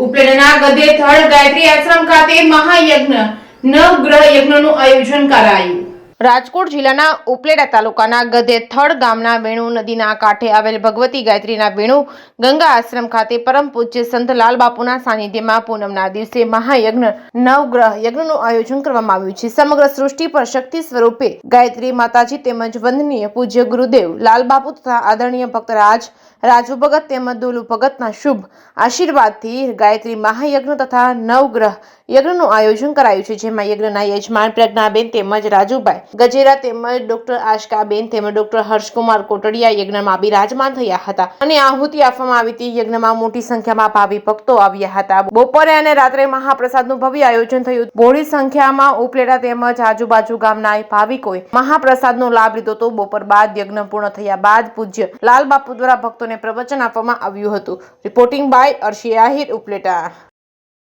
ઉપલેટાના ગધેથળ ગાયત્રી આશ્રમ ખાતે મહાયજ્ઞ નવગ્રહ યજ્ઞનું આયોજન કરાયું. રાજકોટ જિલ્લાના ઉપલેટા તાલુકાના ગધેથળ ગામના વેણુ નદીના કાંઠે આવેલ ભગવતી ગાયત્રીના વેણુ ગંગા આશ્રમ ખાતે પરમ પૂજ્ય સંત લાલબાપુના સાનિધ્યમાં પૂનમના દિવસે મહાયજ્ઞ નવગ્રહ યજ્ઞનું આયોજન કરવામાં આવ્યું છે. સમગ્ર સૃષ્ટિ પર શક્તિ સ્વરૂપે ગાયત્રી માતાજી તેમજ વંદનીય પૂજ્ય ગુરુદેવ લાલબાપુ તથા આદરણીય ભક્તરાજ રાજુ ભગત તેમજ દોલુ ભગતના શુભ આશીર્વાદથી ગાયત્રી મહાયજ્ઞ તથા નવગ્રહ યજ્ઞનું આયોજન કરાયું છે, જેમાં યજ્ઞના યજમાન પ્રજ્ઞાબેન તેમજ રાજુભાઈ ગજેરા તેમજ ડોક્ટર આશકાબેન તેમજ ડોક્ટર હર્ષકુમાર કોટડિયા યજ્ઞમાં બિરાજમાન થયા હતા અને આહુતિ આપવામાં આવી હતી. યજ્ઞમાં મોટી સંખ્યામાં ભાવિ ભક્તો આવ્યા હતા. બપોરે અને રાત્રે મહાપ્રસાદનું ભવ્ય આયોજન થયું. બહોળી સંખ્યામાં ઉપલેટા તેમજ આજુબાજુ ગામના ભાવિકોએ મહાપ્રસાદનો લાભ લીધો હતો. બપોર બાદ યજ્ઞ પૂર્ણ થયા બાદ પૂજ્ય લાલબાપુ દ્વારા ભક્તોને પ્રવચન આપવામાં આવ્યું હતું. Reporting by Arshi Ahir, Upleta.